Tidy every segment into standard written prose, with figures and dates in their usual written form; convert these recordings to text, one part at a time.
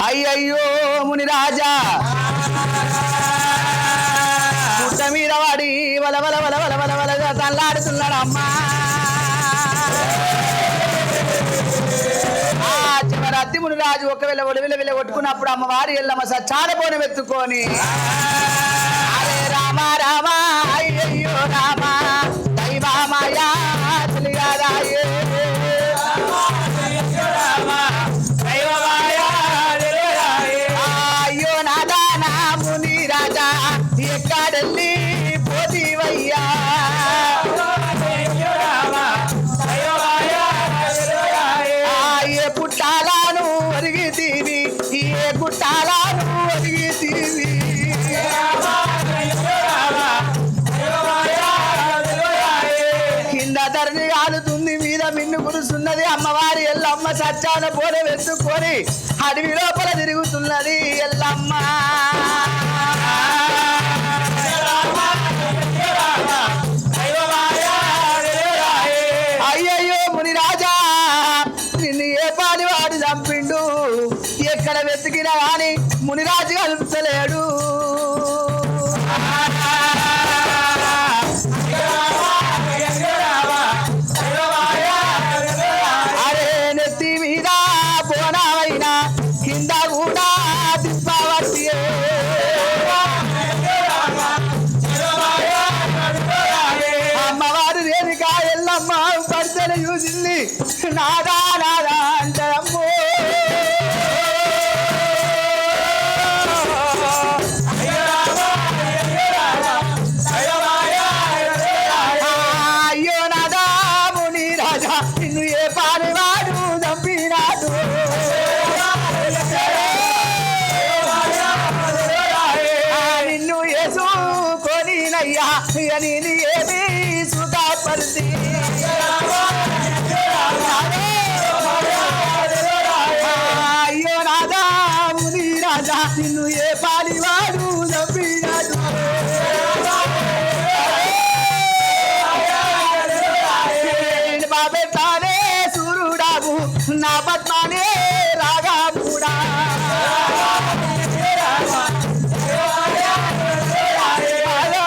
అయ్యయ్యో మునిరాజా పుట్ట మీద వాడి వల వల వల వల వల వలగా తల్లాడుతున్నాడు అమ్మా. చివరత్తి మునిరాజు ఒకవేళ ఒడివెల కొట్టుకున్నప్పుడు అమ్మవారి ఎల్లమ్మ సచ్చాల బోనం ఎత్తుకొని అరే రామ రామ అయ్యయ్యో రామ దైవమాయా తెలియదాయే అయ్యో నాదా నా మునిరాజా ఎక్కడెళ్ళి పోతీవయ్యా ఏ పుట్టాలను ఒరిగితీవి ఏ గుట్టాలను ఒరిగితీవి కింద ధరణి కాలుతుంది మీద మిన్ను కురుస్తున్నది అమ్మవారి ఎల్లమ్మ సచ్చాన పోల వెతుక్కొని అడవి లోపల తిరుగుతున్నది ఎల్లమ్మ. అయ్యయ్యో మునిరాజా నిన్ను ఏ పాడి వాడు చంపిండు ఎక్కడ వెతికినా గాని మునిరాజు కలుపుతలేడు. అరే నెత్తి మీద పోనావైనా కింద కూడా తిప్పవచ్చి అమ్మవారు రేణుక ఎల్లమ్మ పడితేనే చూసింది నాదా నాదా అంటారమ్మో. అయ్యో నాదా మునిరాజా నిన్ను ఏ పాడివాడు చంపినాడు నిన్ను వేసుకొనినయ్యా నేను ఏమి సుఖపరిచి అయ్యో నాదా మునిరాజా నిన్ను ఏ పాడివాడు చంపినాడు బాబెట్టానే సూర్యుడాగు నా పద్మానే రాగాముడా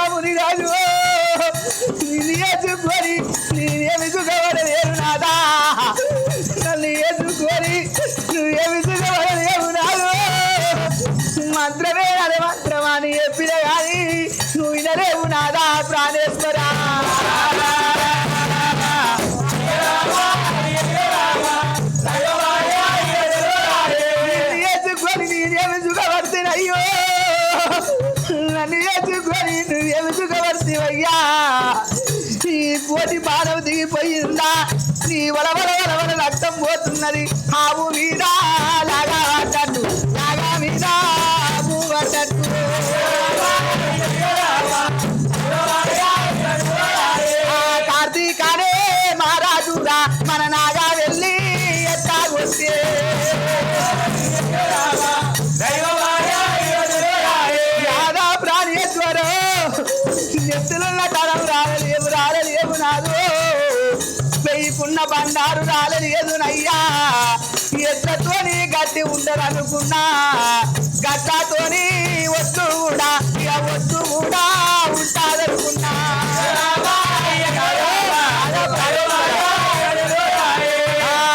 మునిరాజు నిన్ను ఎదుకొని నేనేమి సుఖపడలేరు నాదా నన్ను ఎదుకొని నువ్వేమి సుఖపడలేవు నాదు మంత్రమే అనే మంత్రమాని చెప్పిన కానీ నువ్వు వినలేవు నాదా ప్రాణేశ్వరా. నేనేమి సుఖపడుతున్నాయ్యో నన్ను ఎత్తుకొని నువ్వేమి సుఖపడుతావయ్యా. నీ పోటీ బాణం దిగిపోయిందా నీ వలవల వలవల రక్తం పోతున్నది ఆవు మీద లాగా పడ్డట్టు లాగా మీద ఆవు పడ్డట్టు కార్తీకానే మహారాజురా మన నాగా వెళ్ళి ఎట్టా వస్తే యాదా ప్రాణేశ్వర ఎత్తులున్న తరం రాలేవు నాదు పెయ్యకున్న బండారు రాలేదునయ్యా. ఎట్లతోని గట్టి ఉండరనుకున్నా గట్లతోని వస్తు కూడా ఇక వస్తు కూడా ఉంటాదనుకున్నా.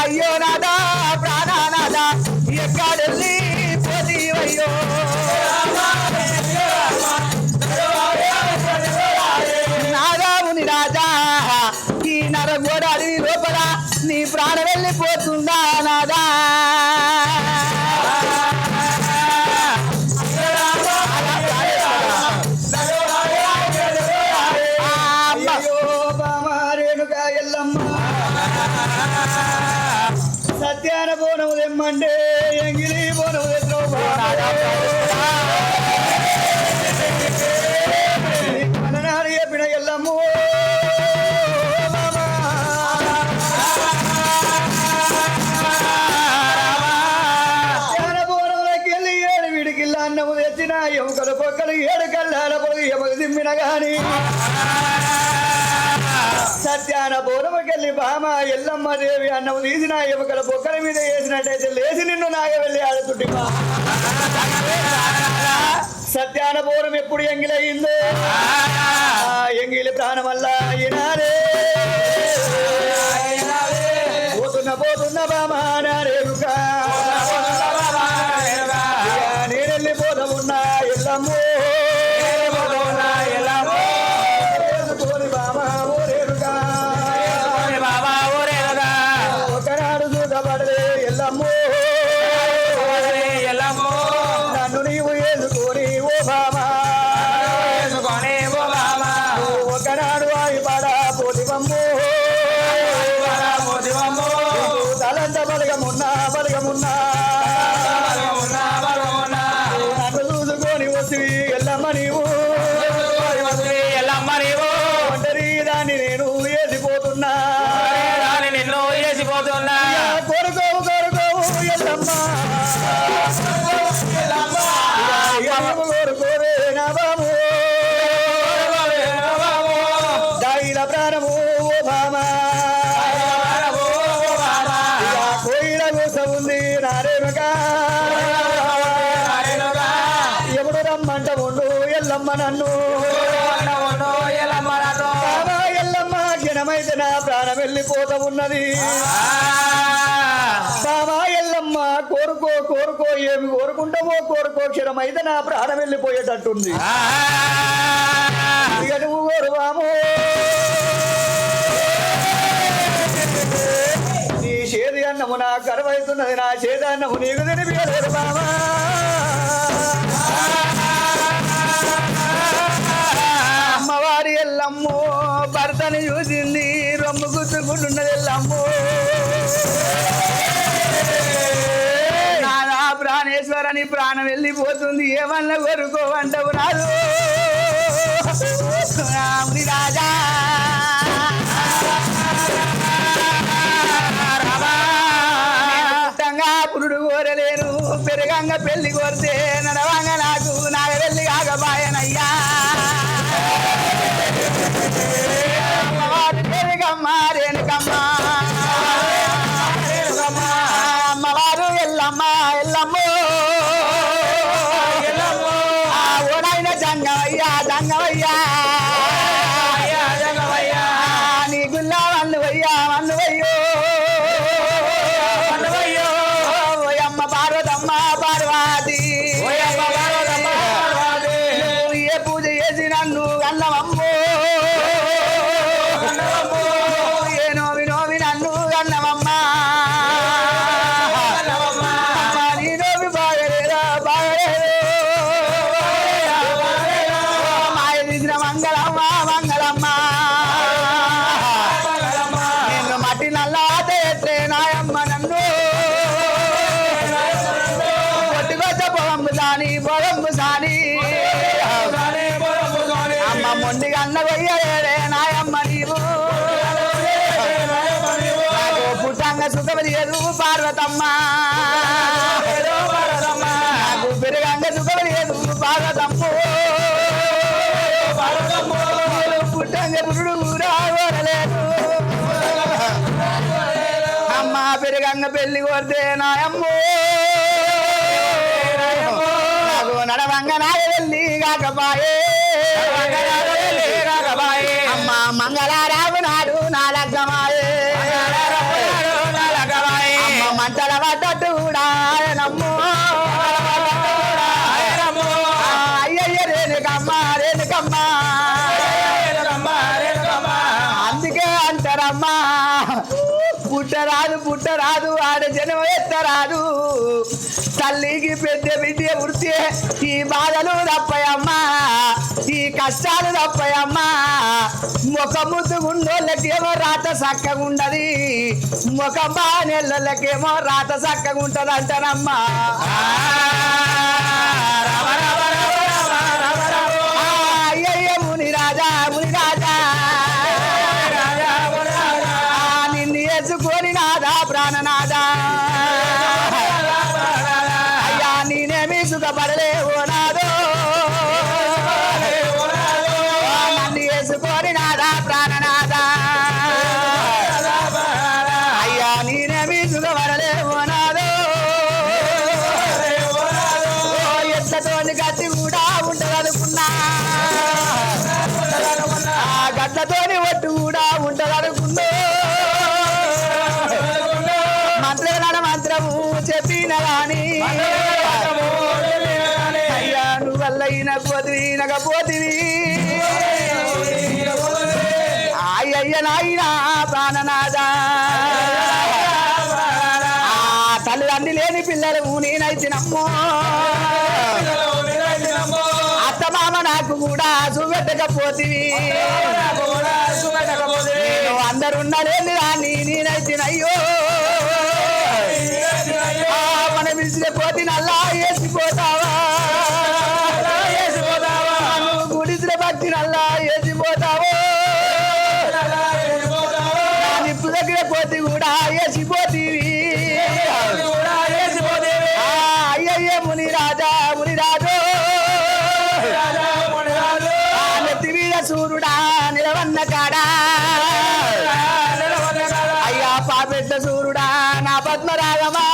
అయ్యో నాదా ప్రాణనాదా ఎక్కడెళ్ళి పోతీవయ్యో నాదా మునిరాజా ఈ నరగోడ అడవి లోపల నీ ప్రాణం వెళ్ళిపోతుందా నాదా. సత్యాన బోనము తెమ్మంటే ఎంగిలి బోనము తెచ్చినాడు చెప్పిన ఎల్లమ్ము సత్యాన బోనములకి వెళ్ళి ఏడు విడికిల్ల అన్నము తెచ్చిన ఎముకలు పొక్కలు ఏడు కళ్ళ పొడుగు ఎముక తిమ్మిన గాని సత్యాన బోరమకెళ్ళి బామ ఎల్లమ్మ దేవి అన్నం తీసిన ఎముకల బొక్కల మీద వేసినట్టయితే లేచి నిన్ను నాగవెళ్ళి ఆడుతుంటే సత్యాన బోరం ఎప్పుడు ఎంగిలయ్యిందో ఎంగిలి ప్రాణమల్ల ఈనాడే పోతున్న బామ రేరుగా నేనెళ్ళిపోతామున్నా ఎల్లమ్మో ఒకనాడు చూడబడలే ఎల్లమ్మో నన్ను నీవు వేసుకొని ఓ బామా ఒకనాడు ఆయిపడ పోతివమ్మో తలంత బలగమున్నా నన్ను చూసుకొని వసి ఎల్లమ్మ నీవు ఒంటరి దాన్ని నేను వేసిపోతున్నా కోరుకోవు ఎల్లమ్మ కోరుకోవే నా బాబు దాయిల ప్రాణము ఓ భామా కోయిల కూస ఉంది నారేనుగా ఎప్పుడు రమ్మంట ఉండు ఎల్లమ్మ నన్ను ఎల్లమ్మ గిణమైతే నా ప్రాణం వెళ్ళిపోతా ఉన్నది బాబా ఎల్లమ్మ కోరుకో ఏమి కోరుకుంటామో కోరుకో క్షణమైతే నా ప్రాణం వెళ్ళిపోయేటట్టుంది ఇక నువ్వు కోరువాము నీ చేది అన్నము నా కరువైతున్నది నా చేది అన్నము నీకు తినిపించలేదు బాబా అమ్మవారి ఎల్లమ్మో భర్తని చూసింది రొమ్ము గుర్తుకుంటున్నది ఎల్లమ్మో నాదా ప్రాణేశ్వరని ప్రాణం వెళ్ళిపోతుంది ఏమన్నా కొరుకోవంటవు రాదు రాముని రాజా పురుడు కోరలేను పెరగంగా పెళ్లి కోరితే నడవంగా నాకు నాగవెల్లి కాకపాయనయ్యా అమ్మవారు ఎల్లమ్మ ఓడైన జంగవయ్యా నీ గుల్లా వన్నువయ్యో అమ్మ పార్వతమ్మ పార్వతి ఏ పూజ చేసి నన్ను అన్నమమ్మో అమ్మ మొండిగా అన్నగొయ్యలే నాయమ్మ నీవు నాకు పుట్టంగా సుఖపడియదు పార్వతమ్మ నాకు పెరగంగా సుఖపడియదు పార్వతమ్మ పుట్టంగా పురుడు రాగలేదు అమ్మ పెరగంగా పెళ్లి కొడితే నాయమ్మో నడవంగ నాగవెల్లి కాకపాయే అమ్మ మంగళారావు నాడు నాలగ్గమాయే అమ్మ మంటల పడ్డట్టు కూడా నమ్ము అయ్యయ్య రేణుకమ్మ అందుకే అంటారమ్మా పుట్టరాదు ఆడ జనం ఎత్తరాదు తల్లికి పెద్ద బిడ్డ ఉడితే ఈ బాధలు తప్పయమ్మా ఈ కష్టాలు తప్పయమ్మా ముఖ ముద్దుగుండోళ్ళకేమో రాత చక్కగా ఉండదు ముఖం బానెళ్ళకేమో రాత చక్కగా ఉంటది అంటారమ్మా అయ్యయ్య ముని రాజా నిన్ను వేసుకొని నాదా ప్రాణనాదా అయ్యా నేనేమి సుఖపడలేవు నాదో నన్ను వేసుకొని నాదా ప్రాణనాదా అయ్యా నువ్వల్ల ఈనకపోతివి ఈనకపోతివి అయ్యయ్య నాయనా ప్రాణనాదా తల్లిదండ్రి లేని పిల్లలు నేనైతినమ్మో అత్త మామ నాకు కూడా చూపెట్టకపోతివి అందరున్నారేంది రాని నేనైతినయ్యో మన పిలిచిన పోతి నల్లా వేసిపోతావా నువ్వు గుడిసిన భక్తి నల్లా వేసిపోతావో నిప్పు దగ్గర పోతి కూడా వేసిపోతీవి అయ్యయ్యే మునిరాజా మునిరాజు నెత్తి మీద సూర్యుడా నిలవన్న కాడా అయ్యా పాపెట్ట సూర్యుడా నా పద్మరాగమా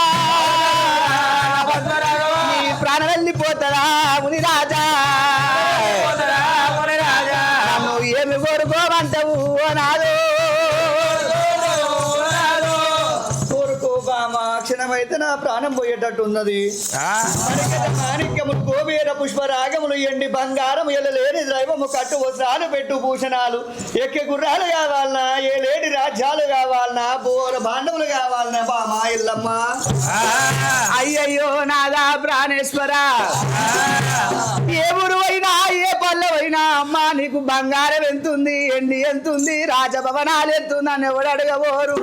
నీ ప్రాణం వెళ్ళిపోతారా మునిరాజా నన్ను ఏమి కోరుకోమంటావు నాదు క్షణమైతే నా ప్రాణం పోయేటట్టు ఉన్నది. మాణిక్యములు గోబేర పుష్పరాగములు ఎండి బంగారం ఎల్లలేని ద్రైవము కట్టు వస్త్రాలు పెట్టు భూషణాలు ఎక్కే గుర్రాలు కావాలనా ఏ లేని రాజ్యాలు కావాలనా బోర బాండవులు కావాలనా బామా ఇల్లమ్మ అయ్యయ్యో నాదా ప్రాణేశ్వర ఏ ఊరువైనా ఏ పల్లెవైనా అమ్మా నీకు బంగారం ఎంతుంది ఎండి ఎంతుంది రాజభవనాలు ఎంతుంది అని ఎవరు అడగబోరు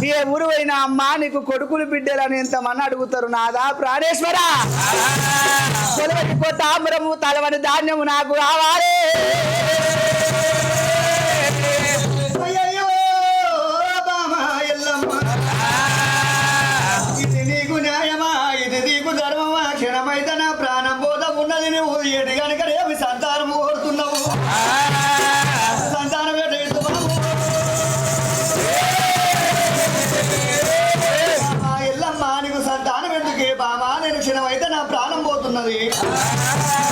ఏ ఊరువైనా అమ్మా నీకు కొడుకులు బిడ్డలని ఎంతమంది అడుగుతారు నాదా ప్రాణేశ్వర తొలవని తామ్రము తలవని ధాన్యము నాకు కావాలి అయ్యయ్యో బామా ఇల్లమ్మ ఇది నీకు న్యాయమా ఇది నీకు ధర్మమా క్షణమైతే నా ప్రాణం బోధం ఉన్నది నువ్వు ఏడు కనుక రేపు సంతానం కోరుతున్నావు సంతానం నీకు సంతానం ఎందుకే బామా నేను క్షణమైతే నా ప్రాణం పోతున్నది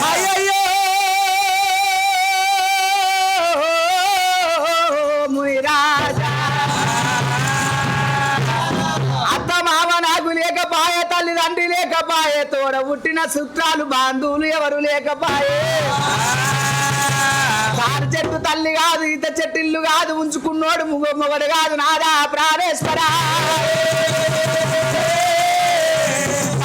అయ్యయ్యో మునిరాజా అత్త మామ నాకు లేకపాయే తల్లిదండ్రి లేకపాయే తోడ పుట్టిన సుత్రాలు బాంధువులు ఎవరు లేకపాయే తాను చెట్టు తల్లి కాదు ఈత చెట్టు ఇల్లు కాదు ఉంచుకున్నోడు మొగడు కాదు నాదా ప్రాణేశ్వర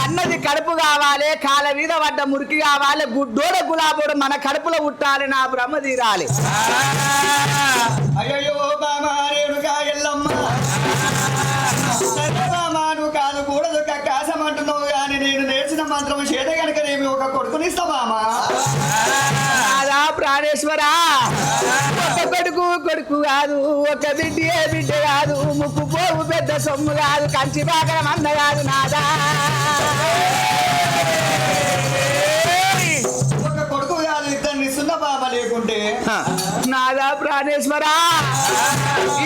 అన్నది కడుపు కావాలి కాళ్ళ మీద పడ్డ మురికి కావాలి గుడ్డోడ గులాబోడు మన కడుపులో పుట్టాలి నా బ్రహ్మ తీరాలి అయ్యో బామా రేణుగా ఎల్లమ్మ బామాను కాదు కూడదు కాసం అంటున్నావు కానీ నేను నేర్చిన మంత్రం చేత కనుక నేను ఒక కొడుకునిస్తా బామా నాదా ప్రాణేశ్వర ఒక కొడుకు కొడుకు కాదు ఒక బిడ్డే బిడ్డ కాదు ముక్కు పోగు పెద్ద సొమ్ము కాదు కంచి బాగరం అన్న కాదు నాదా ఒక కొడుకు కాదు ఇద్దరిని సున్న బామ లేకుంటే నాదా ప్రాణేశ్వర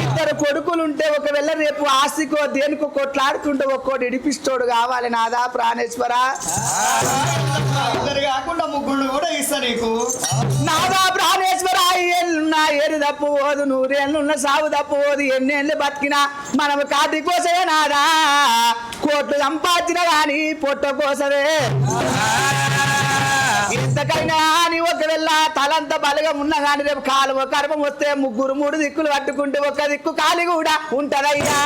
ఇద్దరు కొడుకులుంటే ఒకవేళ రేపు ఆస్తికో దేనికో కొట్లాడుతుంటే ఒక్కోటి ఇడిపిస్తోడు కావాలి నాదా ప్రాణేశ్వర ఇద్దరు కాకుండా ముగ్గురు కూడా ఇస్తా నీకు నాదా ప్రాణేశ్వర ఏళ్ళున్నా ఏరు తప్పుపోదు నూరేళ్ళున్న సాగు తప్పుపోదు ఎన్నేళ్ళు బతికినా మనం కాటి కోసమే నాదా కోట్లు సంపాదించిన గాని పొట్ట కోసమే ఇంతకైనా అని ఒకవేళ తలంత బలగం ఉన్నా కానీ రేపు కాలువ కర్మం వస్తే ముగ్గురు మూడు దిక్కులు పట్టుకుంటే ఒక దిక్కు కాలి కూడా ఉంటదయ్యా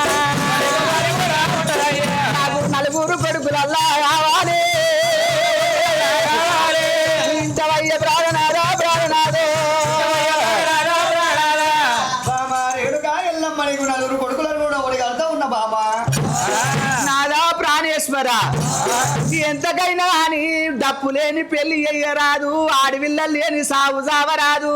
నాకు నలుగురు కొడుకులల్లా కావాలి ఇంతవయ్య ప్రాణనాదో ప్రాణనాదో బామా రేణుగా ఎల్లమ్మ నీకు నలుగురు కొడుకులను కూడా ఒకటి అర్థం ఉన్న బామా నాదా ప్రాణేశ్వర ఎంతకైనా అని డప్పు లేని పెళ్లి అయ్యరాదు ఆడవిల్ల లేని సాగు సావరాదు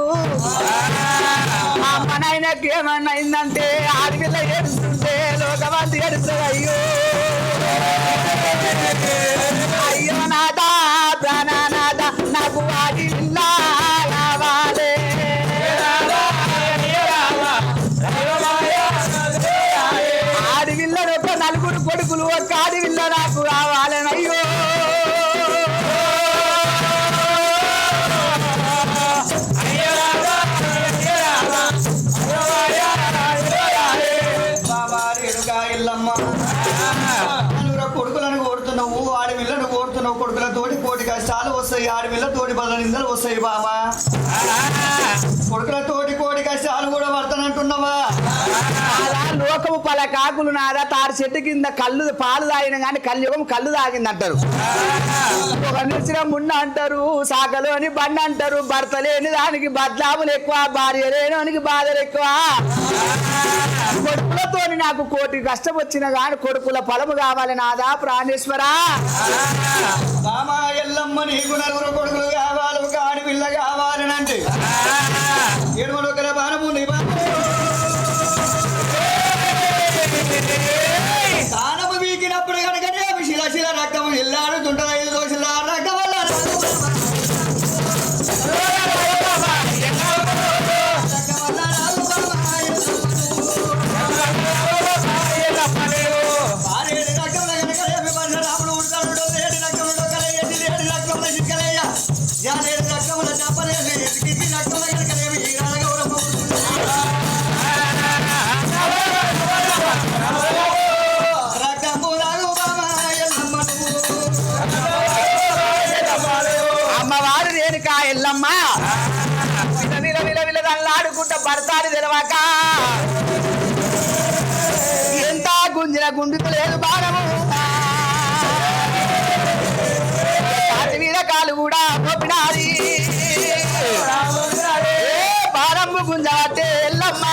అమ్మ నాయనకి ఏమన్నా అయిందంటే ఆడవిల్ల ఏడుస్తుంటే లోకమంది ఏడుస్తుంది అయ్యో అయ్యో నాదా ప్రాణనాద నాకు ఆడవిల్ల కావాలి ఆడవిల్ల ఒక నలుగురు కొడుకులు ఒక ఆడవిల్ల నాకు కావాలని అయ్యో బామా రేణుగా ఎల్లమ్మ నలుగురు కొడుకులను పోతున్నావు ఆడపిల్లను కోరుతున్నావు కొడుకులతోటి కోటి కష్టాలు వస్తాయి ఆడపిల్లతోటి బల నిందలు వస్తాయి బామా కొడుకులతోటి కోటి కష్టాలు కూడా పడతానంటున్నావా లోకము పల కాకులు నాదా తారు చెట్టు కింద కళ్ళు పాలు తాగిన కానీ కలియుగం కళ్ళు తాగిందంటారు ఒక నిలిచిన ముండ అంటారు సాకలోని బండ అంటారు భర్త లేని దానికి బద్లాములు ఎక్కువ భార్య లేని బాధలు ఎక్కువ కొడుకులతోని నాకు కోటి కష్టం వచ్చిన గాని కొడుకుల ఫలము కావాలి నాదా ప్రాణేశ్వరా బామా ఎల్లమ్మ నీకు నలుగురు కొడుకులు కావాలి ఒక ఆడపిల్ల కావాలని అంటే ఎడుమలు ఒకల బాణము స్థానము వీకినప్పుడు కనుకనే శిల రక్తము ఎల్లాడు తుంటల 5 దోషుల రక్తం వల్ల అమ్మవారు రేణుకా ఎల్లమ్మ విలవిలవిలదల్లాడుకుంటా భర్తాడు తెలవాక ఎంత గుంజిన గుండుకు లేదు బాణము మీద కాలు కూడా మోపినాది బాణము గుంజవతే ఎల్లమ్మ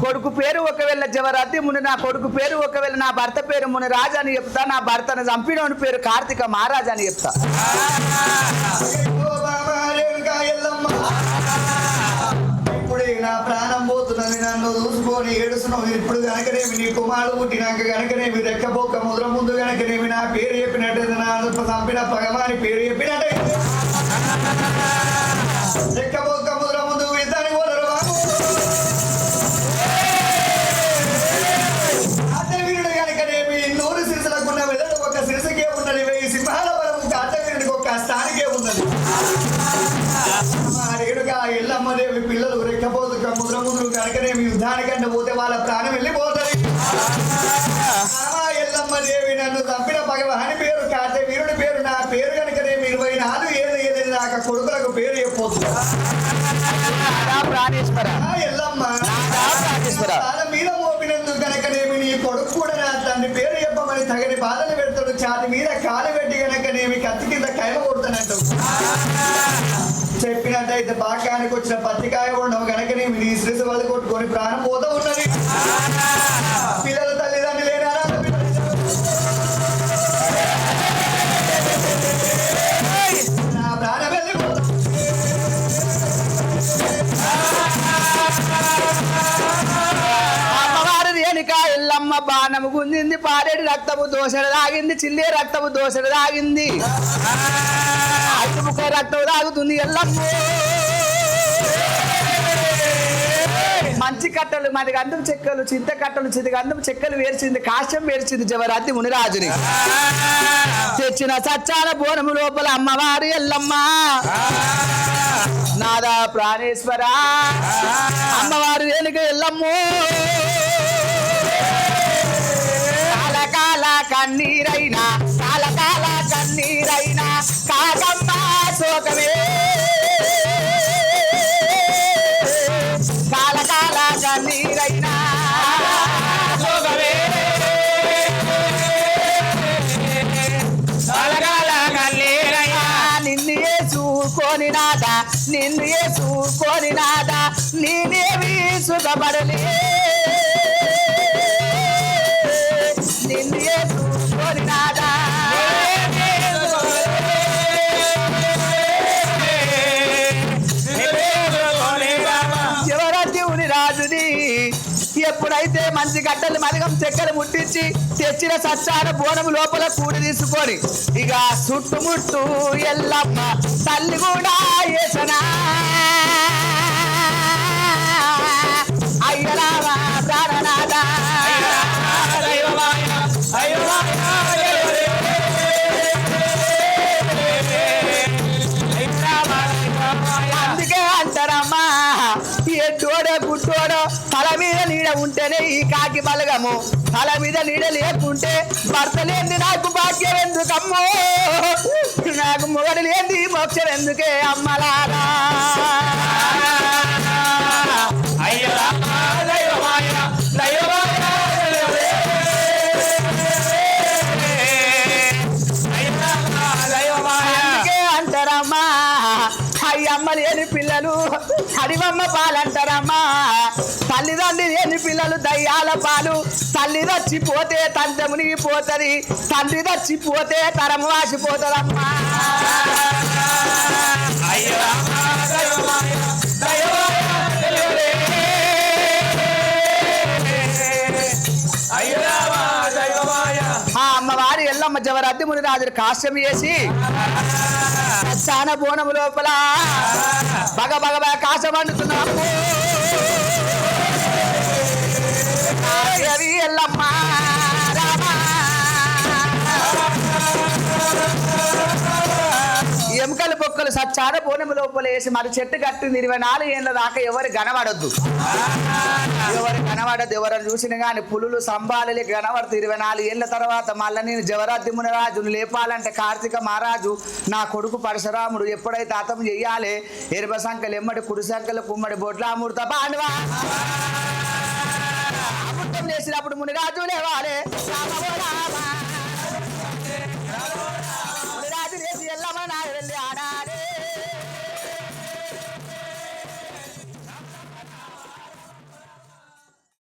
కొడుకు పేరు ఒకవేళ జవరాతి ముని నా కొడుకు పేరు ఒకవేళ నా భర్త పేరు ముని రాజు అని చెప్తా నా భర్తను చంపినోని పేరు కార్తీక మహారాజు అని చెప్తా ఇప్పుడు నా ప్రాణం పోతున్నది నన్ను చూసుకొని ఏడుస్తున్నావు ఇప్పుడు కనుకనేమి నీ కుమారుడు పుట్టినాక కనుకనేమి రెక్కబొక్క ముద్ర ముందు కనుకనేమి నా పేరు చెప్పినట్టయితే నా చంపిన పగమాని పేరు చెప్పినట్టయితే రెక్కబొక్క ముద్ర ముందు ఇద్దరు పోలరు బాబు అత్తవీరుడు కనుకనేమి 100 శిరసులకున్న వెదడు ఒక శిరసుకే ఉన్నది 1000 సింహాల వరకు అత్తవీరుడికి ఒక స్థానికే ఉన్నది రేడుగా ఎల్లమ్మదేవి పిల్లలు రెక్కపోతు ముద్ర ముందు కనుకనేమి యుద్ధానికంటే పోతే వాళ్ళ ప్రాణం వెళ్ళిపోతుంది ఎల్లమ్మదేవి నన్ను చంపిన భగవాని పేరు కాతే వీరుడి పేరు నా పేరు కనుకనేమి 24 ఏది నాకు కొడుకులకు పేరు చెప్పొద్దు ఎల్లమ్మ మీద మోపినందుకు కనుకనేమి నీ కొడుకు కూడా నా తండ్రి పేరు చెప్పమని తగని బాధలు పెడతాడు ఛాతి మీద కాలు పెట్టి కనుకనేమి కత్తి కింద కైమ కొడతానంటావు చెప్పినట్టయితే పాకానికి వచ్చిన పత్తికాయ ఉండవు కనుకనేమి నీ శ్రీసు వల్ల కొట్టుకొని ప్రాణం పోతా ఉన్నది పిల్లల తల్లిదండ్రులు లేనారా నా ప్రాణం వెళ్ళిపోతా ఎల్లమ్మ బాణము గుంజింది పారేడు రక్తము దోసెడు తాగింది చిల్లే రక్తము దోసెడు తాగింది ముఖ రక్తము తాగుతుంది ఎల్లమ్మ మంచి కట్టలు మరి గంధం చెక్కలు చింత కట్టలు గంధం చెక్కలు వేర్చింది కాశ్యం వేర్చింది జవరాతి మునిరాజుని తెచ్చిన సచ్చాల బోనము లోపల అమ్మవారు ఎల్లమ్మ నాదా ప్రాణేశ్వర అమ్మవారు ఏనుక ఎల్లమ్మో కాలకాల కన్నీరైనా కాకమ్మ శోకమే కాల కాల కన్నీరైనా శోకమే నిన్ను చూకొని నాదా నిన్ను చూకొని నాదా నేనేవి సుఖపడలే నిన్ను చూకొని నాదా శివరాత్రి రాజుని ఎప్పుడైతే మంచి గడ్డలు మదగం చెక్కలు ముట్టించి తెచ్చిన సచ్చాన బోనం లోపల కూడి తీసుకొని ఇక చుట్టుముట్టు ఎల్లమ్మ తల్లి కూడా వేసనా అయ్యరావా ప్రాణనాథ అందుకే అంటారమ్మా ఎట్టోడో గుట్టోడో తల మీద నీడ ఉంటేనే ఈ కాకి బలగము తల మీద నీడ లేకుంటే భర్త లేని నాకు భాగ్యం ఎందుకమ్మో నాకు మొగడు లేని మోక్షం ఎందుకే అమ్మలారా అందుకే అంటారమ్మా అయ్యమ్మ లేని పిల్లలు అడివమ్మ పాలంటారమ్మా తల్లిదండ్రి లేని పిల్లలు దయ్యాల పాలు తల్లి దచ్చిపోతే తండ్రి మునిగిపోతుంది తండ్రి దచ్చిపోతే తరం వాసిపోతుందమ్మా ఆ అమ్మవారి ఎల్లమ్మ జవరద్ది ముని రాజులు కాశ్యం చేసి చాలా బోనము లోపల బగ బగ బగ కాశం వండుతున్నాము రవి ఎల్లమ్మ ఎముకలు పొక్కలు సచ్చార బోనము లోపల వేసి మరి చెట్టు కట్టింది 24 ఏళ్ళ దాకా ఎవరు కనబడొద్దు ఎవరు కనబడద్దు ఎవరైనా చూసిన కానీ పులులు సంబాలలే కనబడుతూ 24 ఏళ్ళ తర్వాత మళ్ళీ నేను జవరాద్ది మునిరాజును లేపాలంటే కార్తీక మహారాజు నా కొడుకు పరశురాముడు ఎప్పుడైతే అతం చెయ్యాలి ఎరుప సంఖ్యలు ఎమ్మడి కుడి సంఖ్యలు కుమ్మడి బొట్ల అమృత పాండవా అమృతం చేసినప్పుడు మునిరాజు లేవాలి రామ ఓ రామ